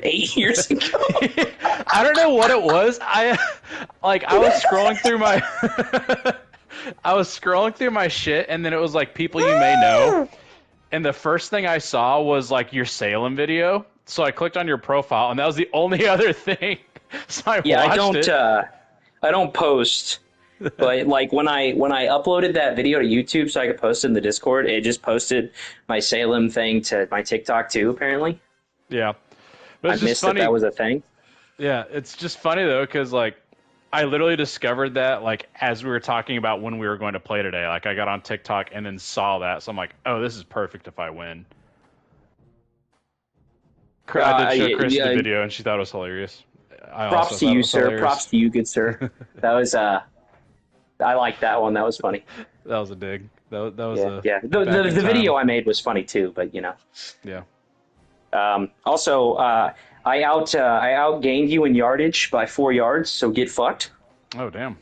8 years ago. I don't know what it was. I was scrolling through my I was scrolling through my shit, and then it was like people you may know, and the first thing I saw was like your Salem video. So I clicked on your profile, and that was the only other thing. So I Yeah, watched it. I don't post, but like when I uploaded that video to YouTube so I could post it in the Discord, it just posted my Salem thing to my TikTok too. Apparently, Yeah, but I it's just missed that funny. that was a thing. Yeah, it's just funny though, because like I literally discovered that like as we were talking about when we were going to play today. Like I got on TikTok and then saw that, so I'm like, oh, this is perfect if I win. I did show Chris the Yeah, video, and she thought it was hilarious. I also props to thought it you, was sir. hilarious. Props to you, good sir. That was I like that one. That was funny. That was a dig. That was Yeah, a yeah. back in The time. video I made was funny too, but you know. Yeah. Also, I outgained you in yardage by 4 yards, so get fucked. Oh damn.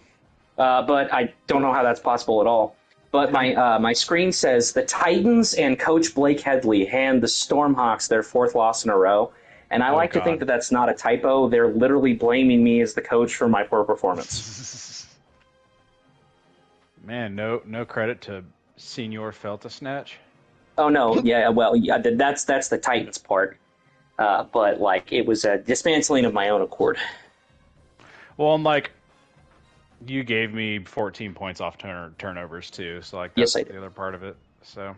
But I don't know how that's possible at all. But my screen says the Titans and Coach Blake Headley hand the Stormhawks their 4th loss in a row, and I like to think that that's not a typo. They're literally blaming me as the coach for my poor performance. Man, no credit to Senior Felta Snatch. Oh no, yeah, well, yeah, that's the Titans part. But like it was a dismantling of my own accord. Well, and like you gave me 14 points off turnovers too, so like that's Yes, I did. the other part of it. So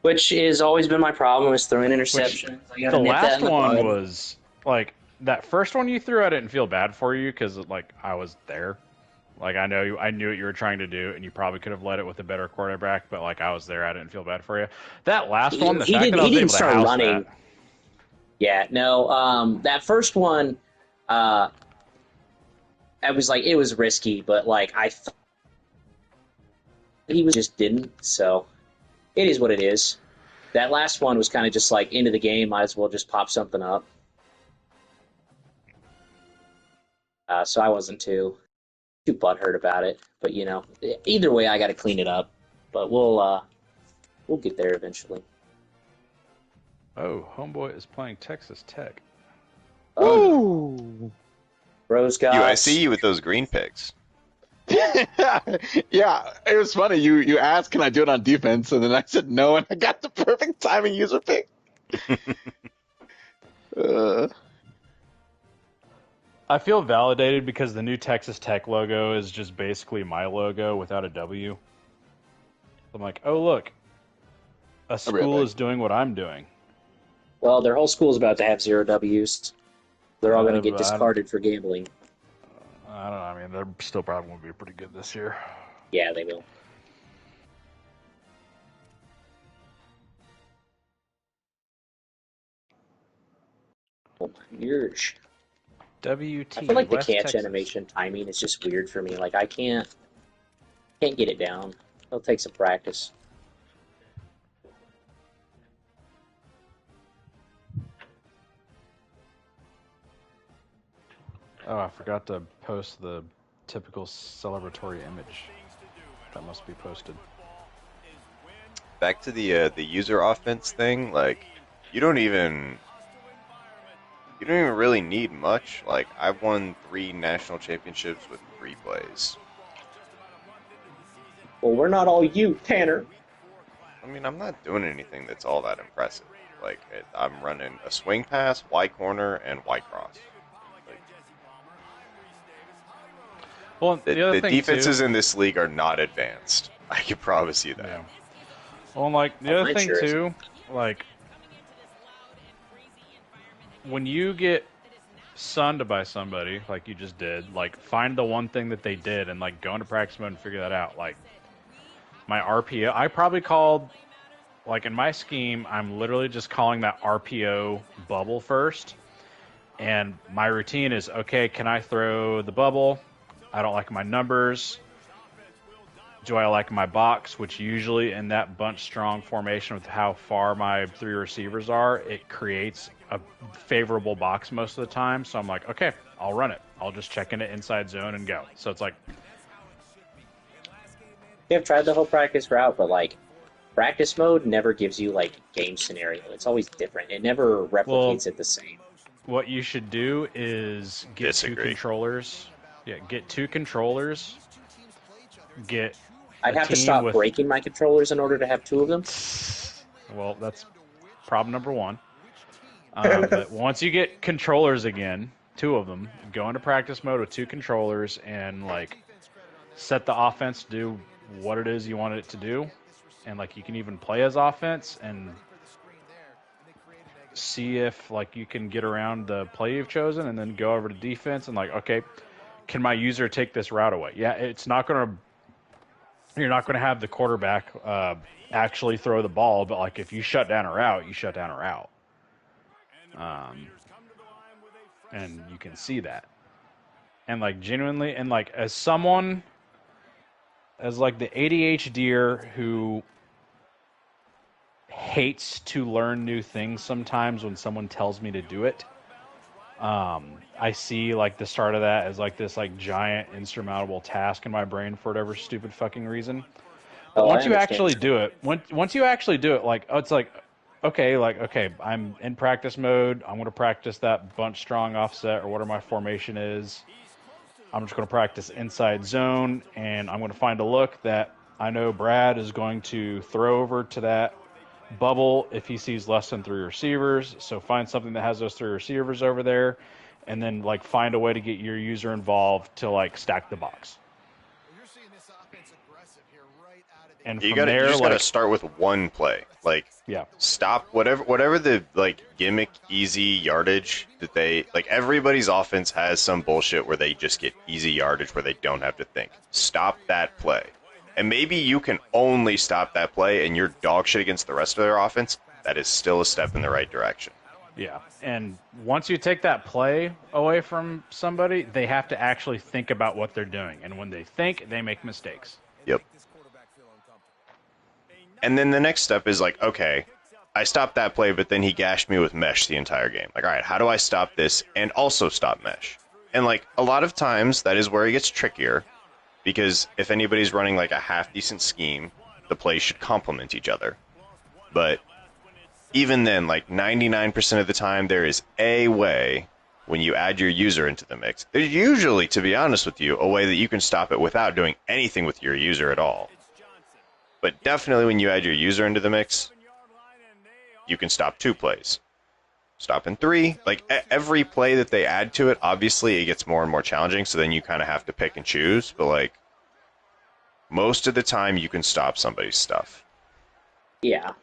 Which has always been my problem is throwing interceptions. I gotta the nip that last in the one bud. was like that first one you threw. I didn't feel bad for you because like I was there. Like I knew what you were trying to do, and you probably could have led it with a better quarterback. But like I was there, I didn't feel bad for you. That last one, the fact that I was able to house that. Yeah, no. That first one, I was like, it was risky, but like he was just didn't. So it is what it is. That last one was kind of just like into the game. Might as well just pop something up. So I wasn't too butthurt about it. But you know, either way, I got to clean it up. But we'll get there eventually. Oh, homeboy is playing Texas Tech. Ooh. Rose guys. I see you with those green picks. Yeah, it was funny. You asked, can I do it on defense? And then I said no, and I got the perfect timing user pick. I feel validated because the new Texas Tech logo is just basically my logo without a W. I'm like, oh look, a school is doing what I'm doing. Well, their whole school's about to have 0 W's. They're all going to get discarded for gambling. I don't know. I mean, they're still probably going to be pretty good this year. Yeah, they will. Urge. WT. I feel like West the catch Texas. animation timing is just weird for me. Like I can't get it down. It'll take some practice. Oh, I forgot to post the typical celebratory image. That must be posted. Back to the user offense thing, like you don't even really need much. Like I've won 3 national championships with 3 plays. Well, we're not all you, Tanner. I mean, I'm not doing anything that's all that impressive. Like I'm running a swing pass, Y corner, and Y cross. Well, the other The thing defenses too, in this league are not advanced. I can promise you that. Yeah. Well, like the other thing sure too, like when you get sunned by somebody like you just did, like find the one thing that they did and like go into practice mode and figure that out. Like my RPO, I probably called, like in my scheme, I'm literally just calling that RPO bubble first. And my routine is, okay, can I throw the bubble? I don't like my numbers. Do I like my box? Which usually in that bunch strong formation with how far my 3 receivers are, it creates a favorable box most of the time. So I'm like, okay, I'll run it. I'll just check in it inside zone and go. So it's like, I've tried the whole practice route, but like practice mode never gives you like game scenario. It's always different. It never replicates it the same. what you should do is get two controllers. Yeah, get two controllers. Get I'd have to stop breaking my controllers in order to have two of them. Well, that's problem number one. But once you get controllers again, two of them, go into practice mode with two controllers and like set the offense to do what it is you want it to do, and like you can even play as offense and see if like you can get around the play you've chosen, and then go over to defense and like, okay, can my user take this route away? Yeah, it's not gonna. You're not gonna have the quarterback actually throw the ball, but like if you shut down a route, you shut down a route. And you can see that. And like genuinely, and like as someone, as like the ADHDer who hates to learn new things sometimes when someone tells me to do it, I see like the start of that as like this like giant insurmountable task in my brain for whatever stupid fucking reason. But once you actually do it, once you actually do it, like, oh, it's like, okay, I'm in practice mode. I'm going to practice that bunch strong offset or whatever my formation is. I'm just going to practice inside zone, and I'm going to find a look that I know Brad is going to throw over to that bubble if he sees less than 3 receivers. So find something that has those 3 receivers over there, and then like find a way to get your user involved to like stack the box. And you just gotta start with one play. Like, yeah, stop whatever the like gimmick easy yardage that they like. Everybody's offense has some bullshit where they just get easy yardage where they don't have to think. Stop that play, and maybe you can only stop that play, and you're dog shit against the rest of their offense. That is still a step in the right direction. Yeah, and once you take that play away from somebody, they have to actually think about what they're doing, and when they think, they make mistakes. Yep. And then the next step is like, okay, I stopped that play, but then he gashed me with mesh the entire game. Like, all right, how do I stop this and also stop mesh? And like a lot of times that is where it gets trickier, because if anybody's running like a half decent scheme, the plays should complement each other. But even then, like 99% of the time, there is a way when you add your user into the mix. There's usually, to be honest with you, a way that you can stop it without doing anything with your user at all. But definitely when you add your user into the mix, you can stop 2 plays. Stop in 3. Like, every play that they add to it, obviously it gets more and more challenging, so then you kind of have to pick and choose. But, like, most of the time you can stop somebody's stuff. Yeah.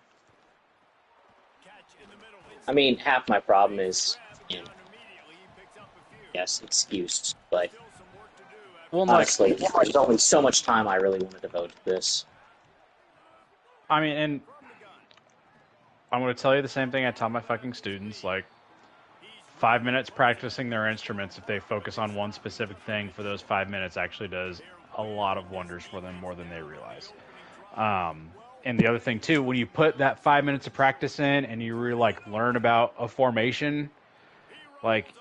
I mean, half my problem is, yes, excuse, but honestly, there's only so much time I really want to devote to this. I mean, and I'm going to tell you the same thing I tell my fucking students, like 5 minutes practicing their instruments if they focus on one specific thing for those 5 minutes actually does a lot of wonders for them, more than they realize. And the other thing too, when you put that 5 minutes of practice in and you really like learn about a formation, like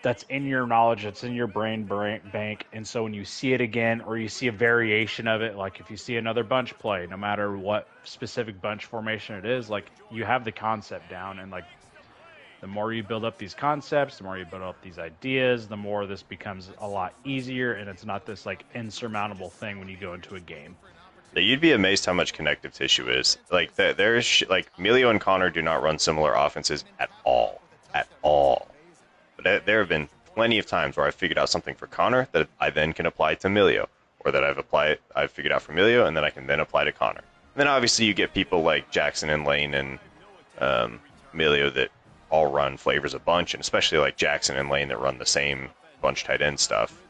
that's in your knowledge, it's in your brain bank, and so when you see it again or you see a variation of it, like if you see another bunch play, no matter what specific bunch formation it is, like you have the concept down, and like the more you build up these concepts, the more you build up these ideas, the more this becomes a lot easier, and it's not this like insurmountable thing when you go into a game. Yeah, you'd be amazed how much connective tissue is. Like there's like Melio and Connor do not run similar offenses at all. But there have been plenty of times where I've figured out something for Connor that I then can apply to Melio, or that I've figured out for Melio and then I can then apply to Connor. And then obviously you get people like Jackson and Lane and Melio that all run flavors a bunch, and especially like Jackson and Lane that run the same bunch tight end stuff.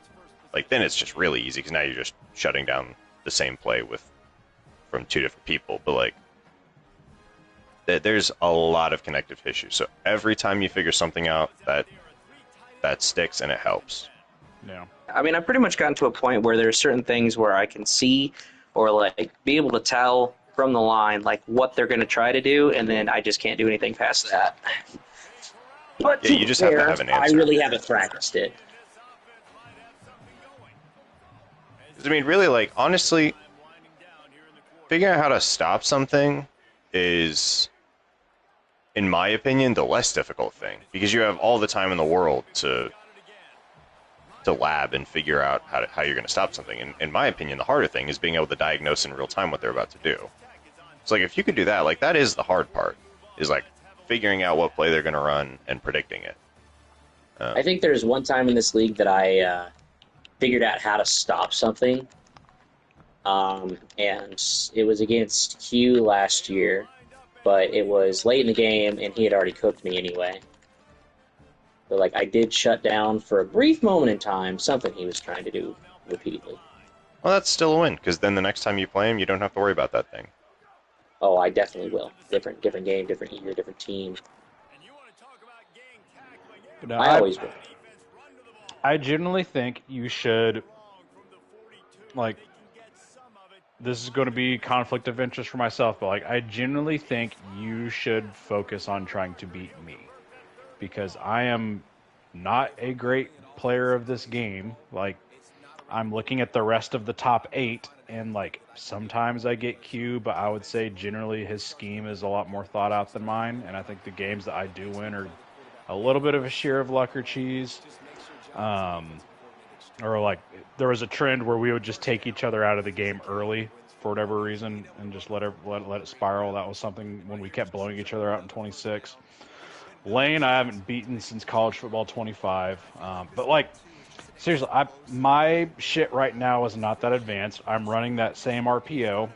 Like then it's just really easy because now you're just shutting down the same play from 2 different people. But like there's a lot of connective tissue, so every time you figure something out, that sticks and it helps. Yeah. I mean, I've pretty much gotten to a point where there's certain things where I can see or like be able to tell from the line like what they're going to try to do, and then I just can't do anything past that. But yeah, you just have to have an answer. I really haven't practiced it. I mean, really, like, honestly, figuring out how to stop something is in my opinion, the less difficult thing, because you have all the time in the world to lab and figure out how you're going to stop something. In my opinion, the harder thing is being able to diagnose in real time what they're about to do. So like if you can do that, like that is the hard part, is like figuring out what play they're going to run and predicting it. I think there's one time in this league that I figured out how to stop something, and it was against Q last year, but it was late in the game, and he had already cooked me anyway. But like I did shut down for a brief moment in time something he was trying to do repeatedly. Well, that's still a win, because then the next time you play him, you don't have to worry about that thing. Oh, I definitely will. Different game, different year, different team. No, I always will. I genuinely think you should, like, this is going to be conflict of interest for myself, but like I genuinely think you should focus on trying to beat me, because I am not a great player of this game. Like, I'm looking at the rest of the top 8, and like sometimes I get Q, but I would say generally his scheme is a lot more thought out than mine, and I think the games that I do win are a little bit of a share of luck or cheese. Or like there was a trend where we would just take each other out of the game early for whatever reason and just let it spiral. That was something when we kept blowing each other out in 26. Lane, I haven't beaten since college football 25. But like, seriously, my shit right now is not that advanced. I'm running that same RPO.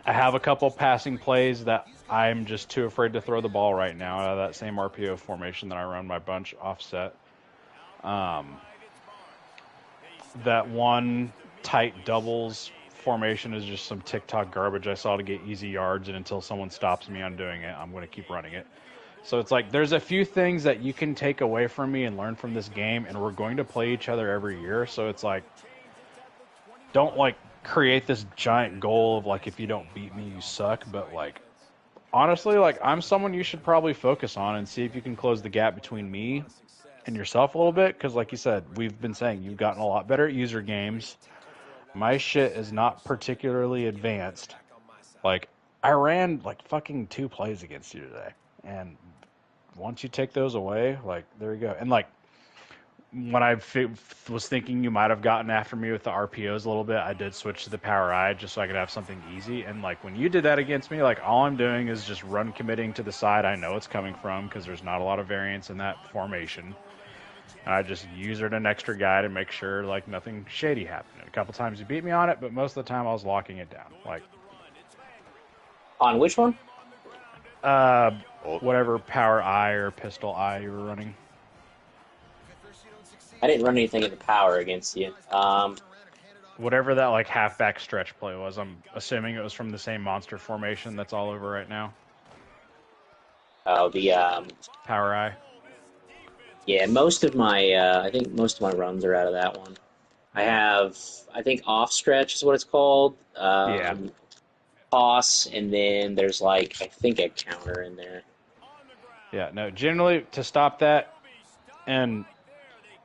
I have a couple passing plays that I'm just too afraid to throw the ball right now out of that same RPO formation that I run my bunch offset. That one tight doubles formation is just some TikTok garbage I saw to get easy yards, and until someone stops me on doing it, I'm going to keep running it. So it's like there's a few things that you can take away from me and learn from this game, and we're going to play each other every year. So it's like, don't like create this giant goal of like, if you don't beat me, you suck. But like, honestly, like I'm someone you should probably focus on and see if you can close the gap between me and yourself a little bit, because like you said, we've been saying you've gotten a lot better at user games. My shit is not particularly advanced. Like, I ran like fucking 2 plays against you today, and once you take those away, like there you go. And like when I was thinking you might have gotten after me with the RPOs a little bit, I did switch to the power I just so I could have something easy. And like when you did that against me, like all I'm doing is just run committing to the side I know it's coming from, because there's not a lot of variance in that formation. And I just used an extra guy to make sure like nothing shady happened. A couple times you beat me on it, but most of the time I was locking it down. Like on which one? Whatever power I or pistol I you were running. I didn't run anything in the power against you. Whatever that like halfback stretch play was, I'm assuming it was from the same monster formation that's all over right now. Oh, the power I. Yeah, most of my I think most of my runs are out of that one. I think off stretch is what it's called. Yeah. Toss, and then there's like I think a counter in there. Yeah, no, generally to stop that, and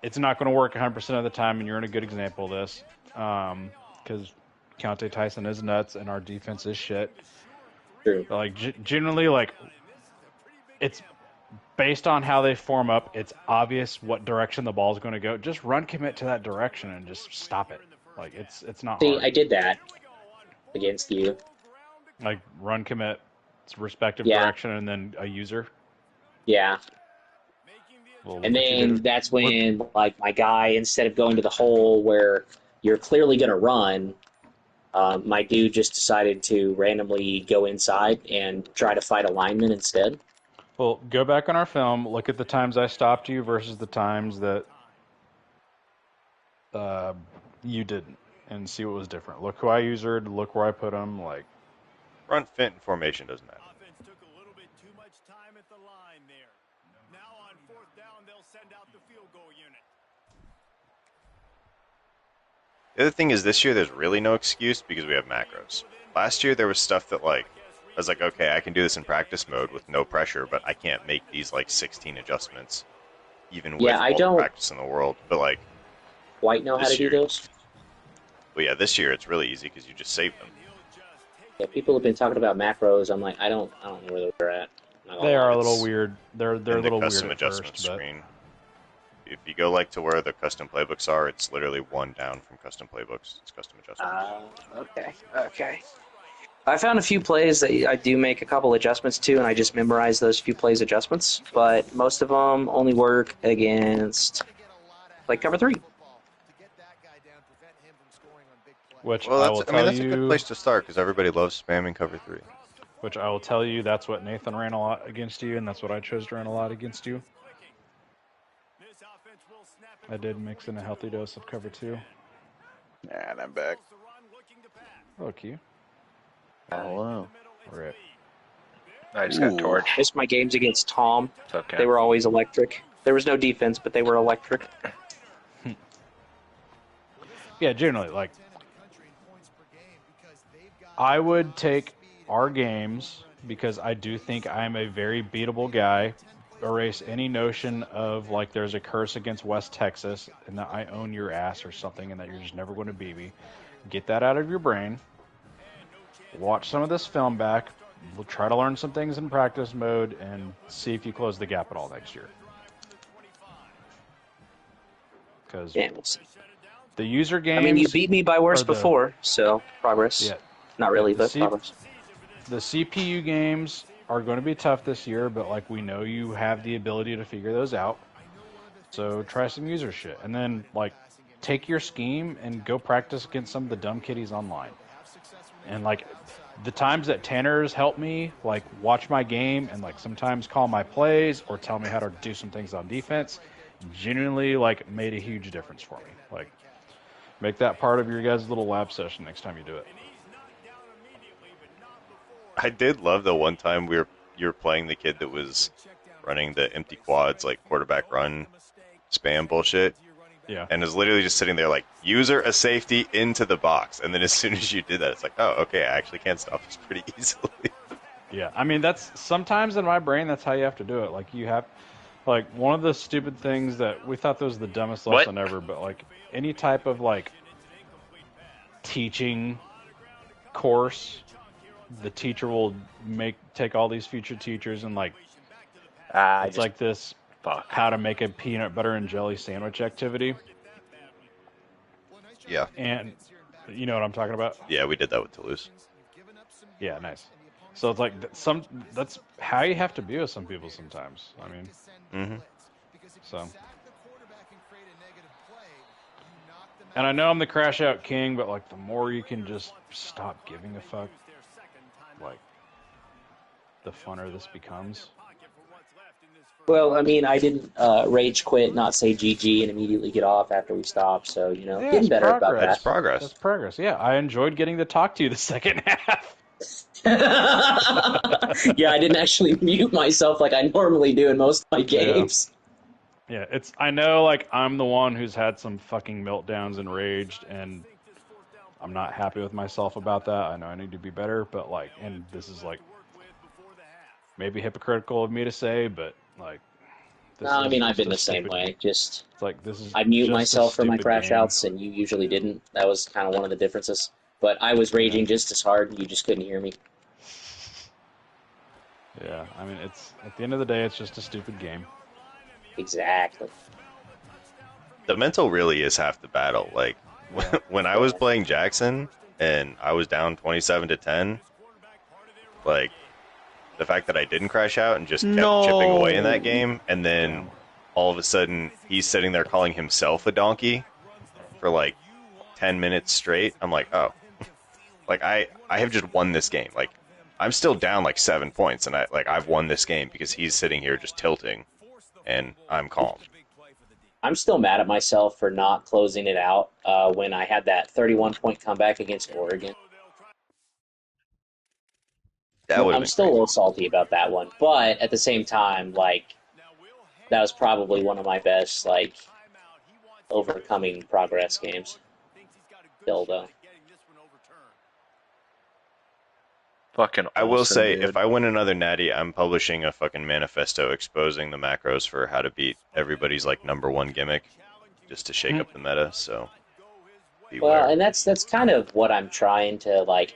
it's not going to work 100% of the time, and you're in a good example of this, because Keontae Tyson is nuts and our defense is shit. True. But like generally, like it's based on how they form up. It's obvious what direction the ball is going to go. Just run commit to that direction and just stop it. Like it's not. See, hard. I did that against you. Like run commit, its respective direction, and then a user. Yeah. Well, and then that's when, like, my guy, instead of going to the hole where you're clearly going to run, my dude just decided to randomly go inside and try to fight a lineman instead. Well, go back on our film, look at the times I stopped you versus the times that you didn't, and see what was different. Look who I usered, look where I put them, like... Front fit and formation doesn't matter. The other thing is this year there's really no excuse because we have macros. Last year there was stuff that like, I was like, okay, I can do this in practice mode with no pressure, but I can't make these like 16 adjustments, even with all the practice in the world. But like, White know how to do those? Well, yeah, this year it's really easy because you just save them. Yeah, people have been talking about macros. I'm like, I don't know where they're at. They are a little weird. They're a in the little weird custom at adjustment first, but screen. If you go like to where the custom playbooks are, it's literally one down from custom playbooks. It's custom adjustments. Okay. I found a few plays that I do make a couple adjustments to, and I just memorize those few plays adjustments. But most of them only work against like cover 3. which Well, I will tell that's you. a good place to start because everybody loves spamming cover 3. Which I will tell you, that's what Nathan ran a lot against you, and that's what I chose to run a lot against you. I did mix in a healthy dose of cover 2. And I'm back. Hello, Q. Hello. We're at I just got torched. Missed my games against Tom. It's okay. They were always electric. There was no defense, but they were electric. Yeah, generally, like, I would take our games because I do think I'm a very beatable guy. Erase any notion of, like, there's a curse against West Texas and that I own your ass or something and that you're just never going to beat me. Get that out of your brain. Watch some of this film back. We'll try to learn some things in practice mode and see if you close the gap at all next year. Because Yeah, we'll see. the user games... I mean, you beat me by worse are the- before, so progress. Yeah. Not really, The but C- progress. The CPU games are going to be tough this year, but like we know you have the ability to figure those out. So try some user shit. And then like take your scheme and go practice against some of the dumb kiddies online. And like the times that Tanner's helped me, like watch my game and like sometimes call my plays or tell me how to do some things on defense, genuinely like made a huge difference for me. Like make that part of your guys' little lab session next time you do it. I did love the one time you were playing the kid that was running the empty quads, like quarterback run spam bullshit. Yeah. And is literally just sitting there like, user a safety into the box. And then as soon as you did that, it's like, oh, okay, I actually can stop this pretty easily. Yeah, I mean, that's sometimes in my brain, that's how you have to do it. Like, you have, like, one of the stupid things that we thought that was the dumbest lesson ever, but, like, any type of, like, teaching course, the teacher will take all these future teachers and, like, it's like this how to make a peanut butter and jelly sandwich activity. Yeah. And you know what I'm talking about? Yeah, we did that with Toulouse. Yeah, nice. So it's like that's how you have to be with some people sometimes. I mean, so. And I know I'm the crash out king, but like the more you can just stop giving a fuck, like the funner this becomes. Well, I mean, I didn't rage quit, not say GG, and immediately get off after we stopped. So, you know, Yeah, getting it's better about progress. that. That's progress. That's progress. Yeah, I enjoyed getting to talk to you the second half. Yeah, I didn't actually mute myself like I normally do in most of my games. Yeah, I know, like, I'm the one who's had some fucking meltdowns and raged, and I'm not happy with myself about that. I know I need to be better, but, like, and this is, like, maybe hypocritical of me to say, but, like, this No, I is mean, I've just been a the same stupid way. game. Just It's like, this is I mute just a myself for my stupid crash game. outs, and you usually didn't. That was kind of one of the differences. But I was raging just as hard, and you just couldn't hear me. Yeah, I mean, it's at the end of the day, it's just a stupid game. Exactly. The mental really is half the battle. Like, when I was playing Jackson and I was down 27-10, like, the fact that I didn't crash out and just kept chipping away in that game, and then all of a sudden he's sitting there calling himself a donkey for like 10 minutes straight. I'm like, oh, like I have just won this game. Like, I'm still down like 7 points, and I've won this game because he's sitting here just tilting, and I'm calm. I'm still mad at myself for not closing it out when I had that 31-point comeback against Oregon. I'm still a little salty about that one, but at the same time, like, that was probably one of my best, like, overcoming progress games. Still, though. Fucking I will Olsen, say, dude. if I win another natty, I'm publishing a fucking manifesto exposing the macros for how to beat everybody's like #1 gimmick, just to shake up the meta. So, beware. Well, and that's kind of what I'm trying to, like,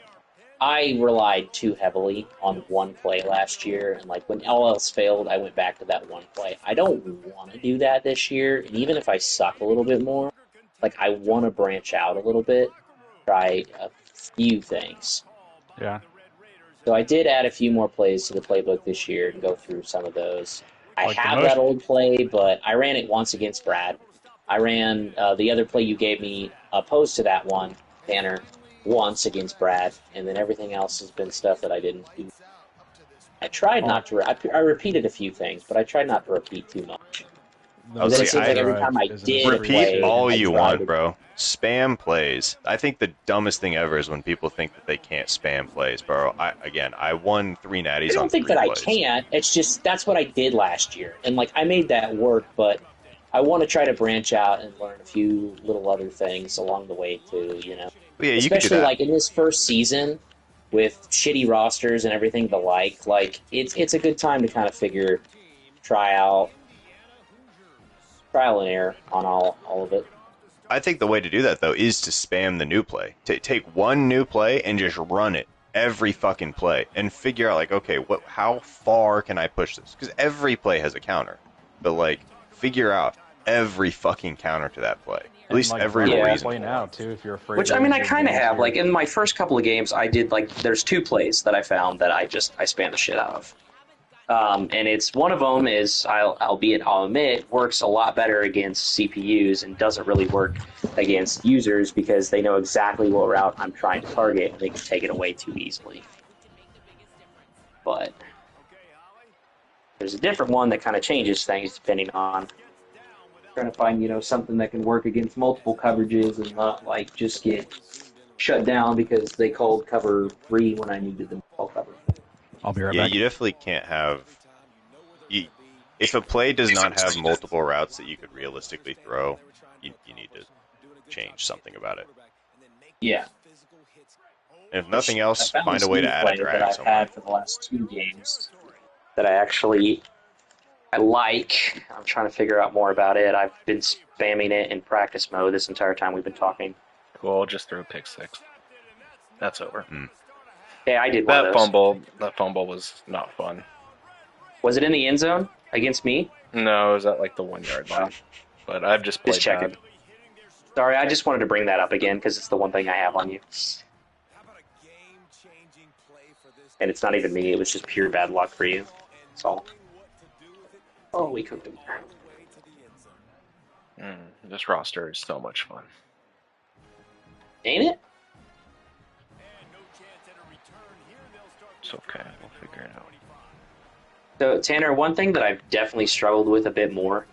I relied too heavily on one play last year, and like when all else failed, I went back to that one play. I don't want to do that this year, and even if I suck a little bit more, like I want to branch out a little bit, try a few things. Yeah. So I did add a few more plays to the playbook this year and go through some of those. I Like the have most- that old play, but I ran it once against Brad. I ran the other play you gave me opposed to that one, Tanner, once against Brad, and then everything else has been stuff that I didn't do. I tried not to. I repeated a few things, but I tried not to repeat too much. The But then see, it seems like every drive time I isn't did as a Repeat play, all I you tried want, to- bro. Spam plays. I think the dumbest thing ever is when people think that they can't spam plays, bro. I won 3 natties I on don't think 3 that plays. I can't. It's just that's what I did last year, and like I made that work. But I want to try to branch out and learn a few little other things along the way too. You know, But yeah, you could do especially that. like in this first season with shitty rosters and everything the like. Like it's a good time to kind of trial and error on all of it. I think the way to do that, though, is to spam the new play. Take one new play and just run it every fucking play and figure out, like, okay, how far can I push this? Because every play has a counter. But, like, figure out every fucking counter to that play. At least like, every run that reason. play now too, if you're afraid. Which to I mean, lose I your kind of games have. here. Like in my first couple of games, I did like there's 2 plays that I found that I spam the shit out of. And it's one of them is I'll admit works a lot better against CPUs and doesn't really work against users because they know exactly what route I'm trying to target and they can take it away too easily. But there's a different one that kind of changes things depending on trying to find something that can work against multiple coverages and not like just get shut down because they called cover 3 when I needed them to call cover 4. I'll be right Yeah, back. you definitely can't have... if a play does not have multiple routes that you could realistically throw, you need to change something about it. Yeah. And if nothing else, I found find this a way new to add a play that drag I've somewhere. had for the last 2 games that I like. I'm trying to figure out more about it. I've been spamming it in practice mode this entire time we've been talking. Cool, just threw a pick 6. That's over. Yeah, I did one of those. That fumble was not fun. Was it in the end zone against me? No, it was at like the 1 yard line. But I've just played Just checking. bad. Sorry, I just wanted to bring that up again because it's the one thing I have on you. And it's not even me, it was just pure bad luck for you. That's all. Oh, we cooked him. This roster is so much fun. Ain't it? It's okay, we'll figure it out. So, Tanner, one thing that I've definitely struggled with a bit more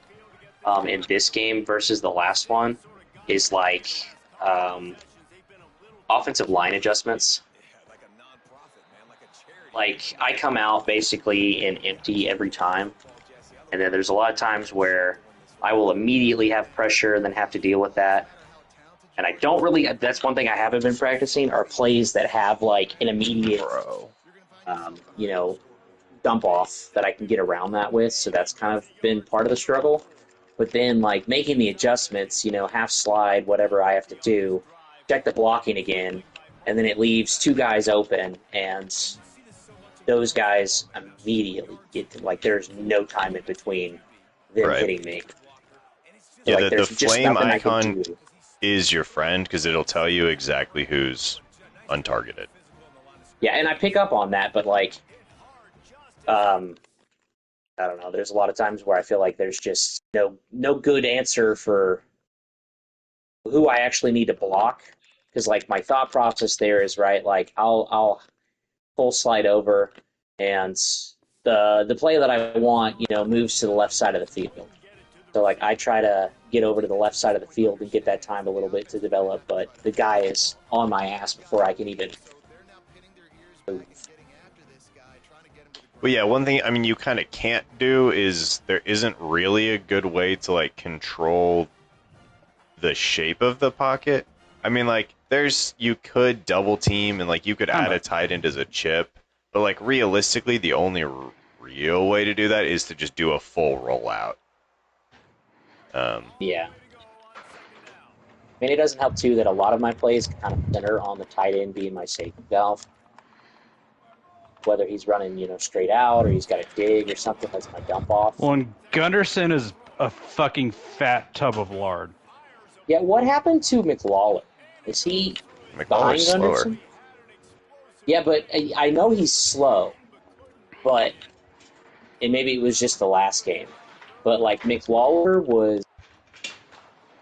in this game versus the last one is like offensive line adjustments. Like, I come out basically in empty every time, and then there's a lot of times where I will immediately have pressure and then have to deal with that. And I don't really, that's one thing I haven't been practicing, are plays that have like an immediate, dump off that I can get around that with. So that's kind of been part of the struggle. But then like making the adjustments, half slide, whatever I have to do, check the blocking again, and then it leaves 2 guys open, and those guys immediately get to, like, there's no time in between them Right. hitting me. So, Yeah, like, the there's just flame nothing I can icon do. is your friend because it'll tell you exactly who's untargeted. Yeah, and I pick up on that, but like, I don't know. There's a lot of times where I feel like there's just no good answer for who I actually need to block, because like my thought process there is right. Like I'll full slide over, and the play that I want, moves to the left side of the field. So like I try to get over to the left side of the field and get that time a little bit to develop, but the guy is on my ass before I can even move. But yeah, one thing you kind of can't do is there isn't really a good way to like control the shape of the pocket. I mean, like you could double team and like you could add a tight end as a chip, but like realistically, the only real way to do that is to just do a full rollout. Yeah. I mean, it doesn't help too that a lot of my plays kind of center on the tight end being my safety valve. whether he's running, straight out or he's got a dig or something that's my dump off. Well, and Gunderson is a fucking fat tub of lard. Yeah, what happened to McLawler? Is he behind McLawler's slower. Gunderson? Yeah, but I know he's slow, and maybe it was just the last game, but like McLawler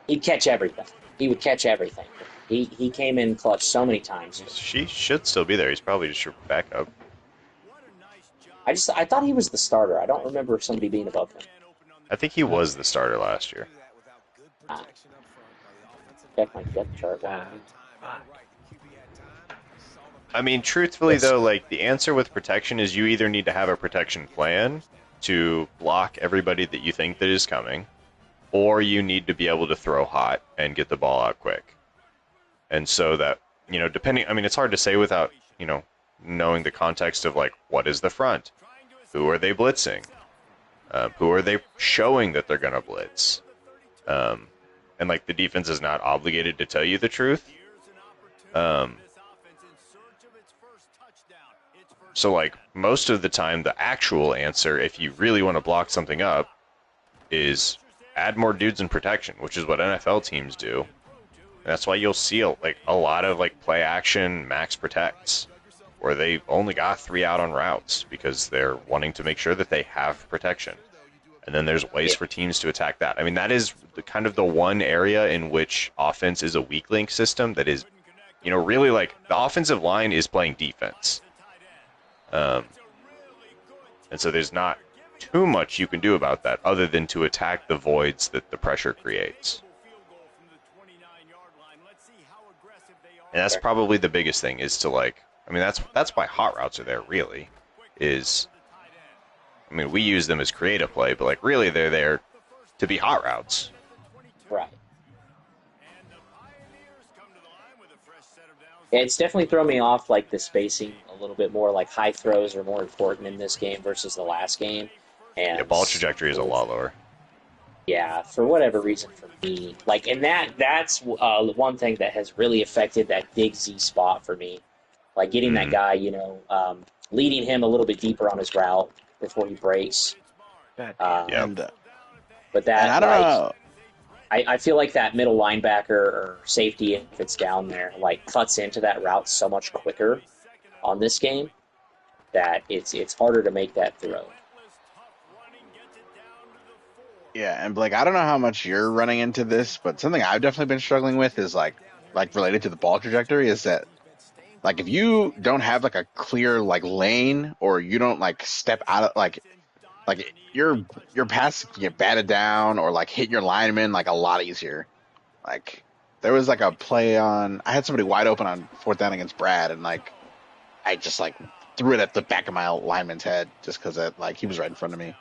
he'd catch everything. He would catch everything. He came in clutch so many times. She should still be there. He's probably just your backup. I thought he was the starter. I don't remember somebody being above him. I think he was the starter last year. Check my depth chart. I mean, truthfully, though, like, the answer with protection is you either need to have a protection plan to block everybody that you think that is coming, or you need to be able to throw hot and get the ball out quick. And so that, depending, I mean, it's hard to say without, knowing the context of, like, what is the front? Who are they blitzing? Who are they showing that they're going to blitz? And, like, the defense is not obligated to tell you the truth. So, like, most of the time, the actual answer, if you really want to block something up, is add more dudes in protection, which is what NFL teams do. And that's why you'll see, a lot of, play action max protects, where they only got 3 out on routes because they're wanting to make sure that they have protection. And then there's ways for teams to attack that. I mean, that is kind of the one area in which offense is a weak link system that is, really, the offensive line is playing defense. And so there's not too much you can do about that other than to attack the voids that the pressure creates. And that's probably the biggest thing is to that's why hot routes are there really we use them as creative play, but really they're there to be hot routes. Right. Yeah, it's definitely thrown me off, the spacing a little bit more. High throws are more important in this game versus the last game. And yeah, ball trajectory is a lot lower. Yeah, for whatever reason for me. And that's one thing that has really affected that dig Z spot for me. Getting that guy, leading him a little bit deeper on his route before he breaks. Yeah. But that, and I don't know. I feel like that middle linebacker or safety, if it's down there, cuts into that route so much quicker on this game that it's harder to make that throw. Yeah, and Blake, I don't know how much you're running into this, but something I've definitely been struggling with is related to the ball trajectory is that if you don't have a clear lane or you don't step out of your pass can get batted down or hit your lineman a lot easier. There was a play I had somebody wide open on 4th down against Brad, and I just threw it at the back of my lineman's head just because he was right in front of me.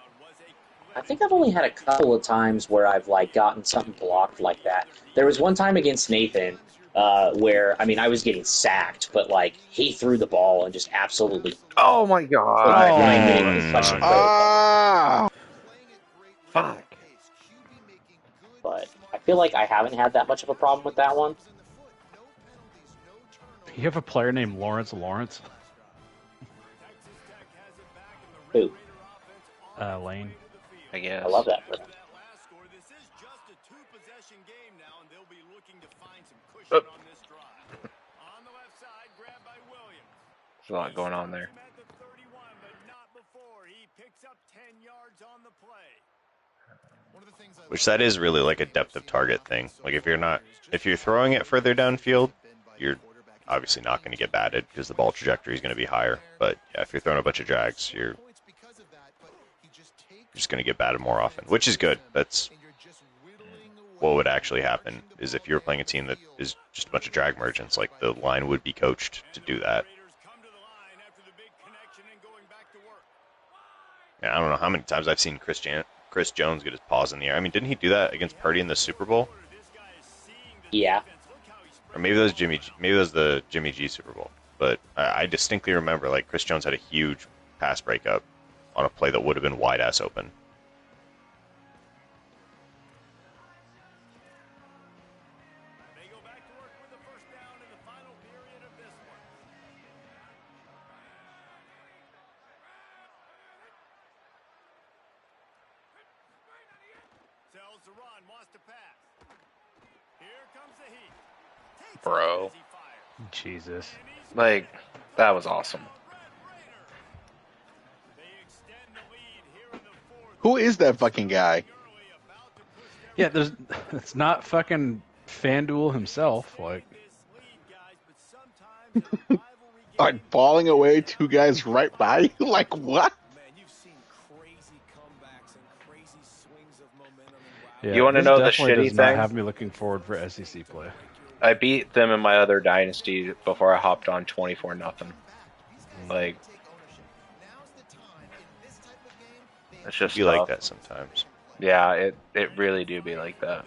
I think I've only had a couple of times where I've gotten something blocked like that. There was one time against Nathan where I was getting sacked, but he threw the ball and just absolutely. Oh my god! Fuck. But I feel like I haven't had that much of a problem with that one. You have a player named Lawrence. Who? Lane. I guess. I love that for him. There's a lot going on there. Which that is really a depth of target thing. If you're throwing it further downfield, you're obviously not going to get batted because the ball trajectory is going to be higher. But yeah, if you're throwing a bunch of drags, you're just going to get batted more often, which is good. That's what would actually happen is if you're playing a team that is just a bunch of drag merchants, the line would be coached to do that. Yeah, I don't know how many times I've seen Chris Jones get his paws in the air. Didn't he do that against Purdy in the Super Bowl? Yeah. Or maybe that was the Jimmy G Super Bowl. But I distinctly remember Chris Jones had a huge pass breakup on a play that would have been wide ass open. Bro. Jesus. Like, that was awesome. Who is that fucking guy? Yeah, it's not fucking FanDuel himself. Like, Like falling away, two guys right by you? Like what? yeah, You wanna this know the definitely shitty does not thing? have me looking forward for SEC play. I beat them in my other dynasty before I hopped on 24-0. Like, it's just You tough. like that sometimes. Yeah, it really do be like that.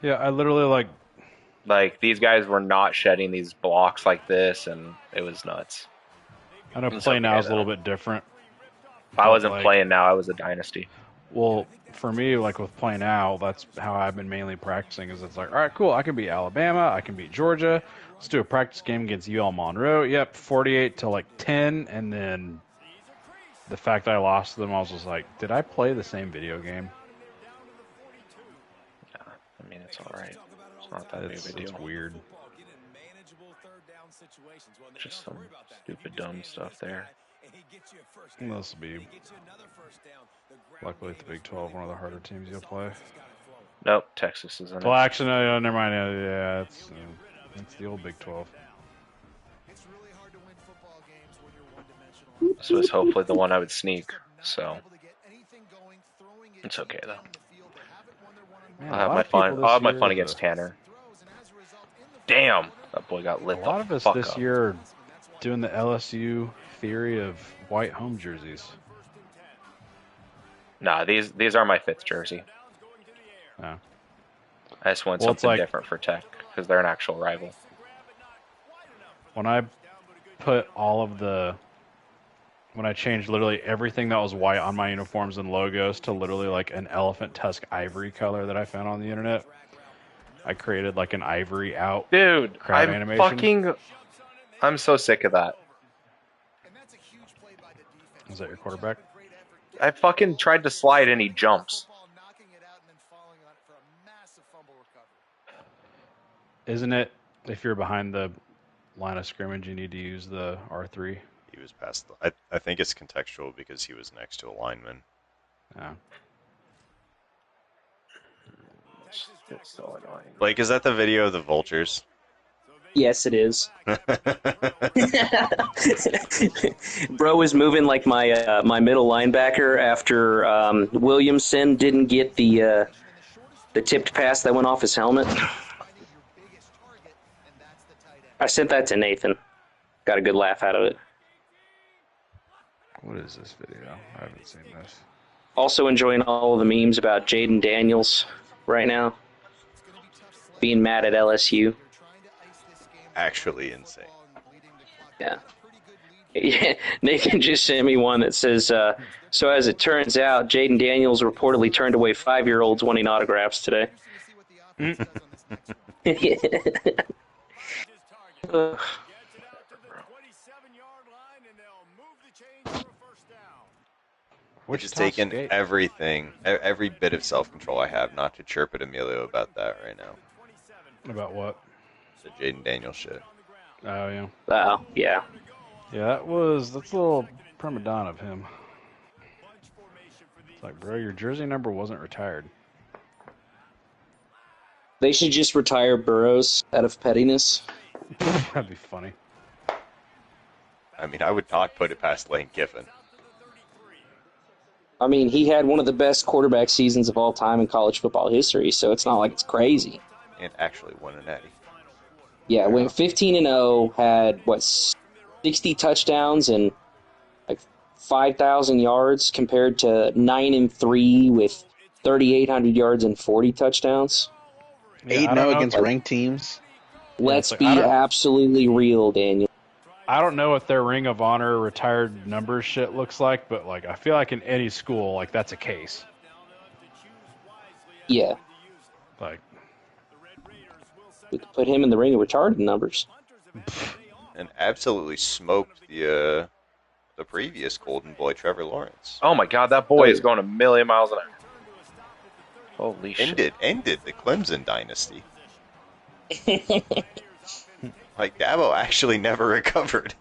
Yeah, I literally Like, these guys were not shedding these blocks like this, and it was nuts. I know It's play now okay, is a little though. bit different. If I but, wasn't playing now, I was a dynasty. Well, for me, like with play now, that's how I've been mainly practicing. Is it's like, all right, cool, I can beat Alabama, I can beat Georgia. Let's do a practice game against UL Monroe. Yep, 48 to like 10, and then the fact I lost to them, I was just like, did I play the same video game? Yeah, I mean, it's all right. It's not that big of a deal. It's weird. Just some stupid, dumb stuff there. This will be, luckily, at the Big 12, one of the harder teams you'll play. Nope, Texas is in Well, it. actually, no, never mind. Yeah, it's the old Big 12. This was hopefully the one I would sneak, so it's okay though. Man, I'll have my fun against Tanner. Damn, that boy got lit. A lot of us this year are doing the LSU theory of white home jerseys. Nah, these are my 5th jersey. Oh. I just want something different for Tech because they're an actual rival. When I put when I changed literally everything that was white on my uniforms and logos to literally like an elephant tusk ivory color that I found on the internet, I created like an ivory out Dude, crowd animation. I'm so sick of that. Is that your quarterback? I fucking tried to slide and he jumps. Isn't it, if you're behind the line of scrimmage, you need to use the R3? He was past. I think it's contextual because he was next to a lineman. Yeah. It's so annoying. Like, is that the video of the vultures? Yes, it is. Bro was moving like my my middle linebacker after Williamson didn't get the tipped pass that went off his helmet. I sent that to Nathan. Got a good laugh out of it. What is this video? I haven't seen this. Also enjoying all of the memes about Jaden Daniels right now. Being mad at LSU. Actually insane. Yeah. Yeah, Nathan just sent me one that says, so as it turns out, Jaden Daniels reportedly turned away 5-year-olds wanting autographs today. Which has taken everything, every bit of self-control I have not to chirp at Emilio about that right now. About what? The Jaden Daniels shit. Oh, yeah. Oh, yeah. Yeah, that's a little prima donna of him. It's like, bro, your jersey number wasn't retired. They should just retire Burrows out of pettiness. That'd be funny. I mean, I would not put it past Lane Kiffin. I mean, he had one of the best quarterback seasons of all time in college football history, so it's not like it's crazy. And actually won an Natty. Yeah, went 15-0, had, 60 touchdowns and, 5,000 yards compared to 9-3 with 3,800 yards and 40 touchdowns. 8-0 against ranked teams. Let's be absolutely real, Daniel. I don't know what their Ring of Honor retired numbers shit looks like, but I feel like in any school, that's a case. Yeah. We could put him in the Ring of Retarded numbers. And absolutely smoked the previous Golden Boy, Trevor Lawrence. Oh my god, that boy is going a million miles an hour. Holy shit. Ended the Clemson dynasty. Like, Dabo actually never recovered.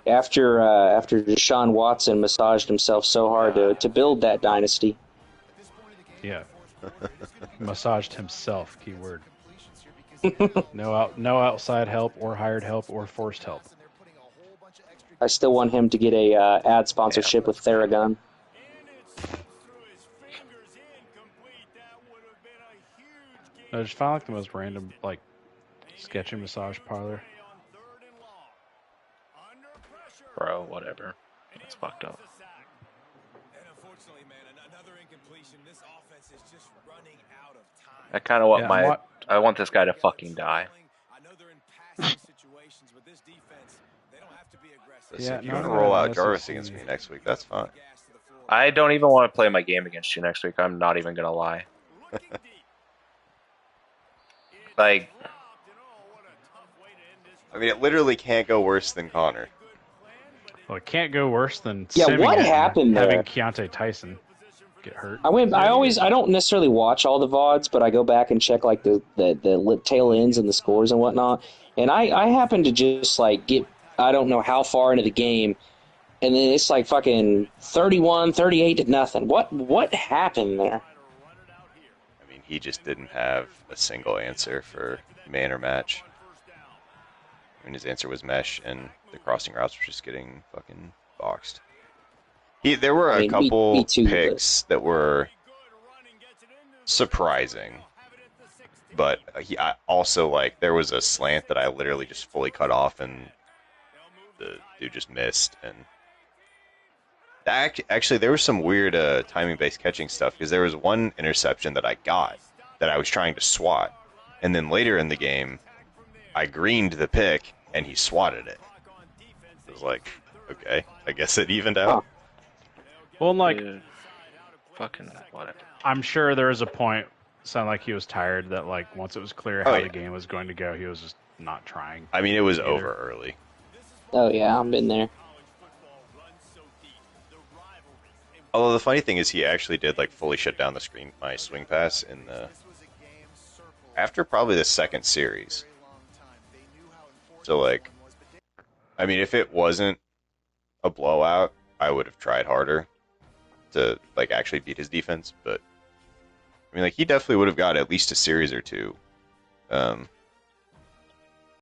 After Deshaun Watson massaged himself so hard to build that dynasty. Yeah. Massaged himself, keyword. No outside help or hired help or forced help. I still want him to get a ad sponsorship with Theragun. I just found like the most random, like, sketchy massage parlor. Bro, whatever. It's fucked up. I kind of want I want this guy to fucking die. Listen, if you want to roll out Jarvis against me next week, that's fine. I don't even want to play my game against you next week. I'm not even gonna lie. Like, I mean, it literally can't go worse than Connor. Well, it can't go worse than what happened there? having Keontae Tyson get hurt. I don't necessarily watch all the VODs, but I go back and check like the tail ends and the scores and whatnot. And I happen to just like get, I don't know how far into the game, and then it's like fucking 31, 38 to nothing. What happened there? I mean, he just didn't have a single answer for man or match. I mean, his answer was mesh, and the crossing routes were just getting fucking boxed. There were a couple picks that were surprising, but I also, like, there was a slant that I literally just fully cut off, and the dude just missed. And actually, there was some weird timing-based catching stuff, because there was one interception that I got that I was trying to swat, and then later in the game, I greened the pick, and he swatted it. It was like, okay, I guess it evened out. Well, like, dude, fucking whatever. I'm sure there was a point, sounded like he was tired, that like once it was clear how the game was going to go, he was just not trying. I mean, it was over early. Oh yeah, I've been there. Although the funny thing is, he actually did like fully shut down my swing pass in the after probably the second series. So like, I mean, if it wasn't a blowout, I would have tried harder to like actually beat his defense. But I mean, like, he definitely would have got at least a series or two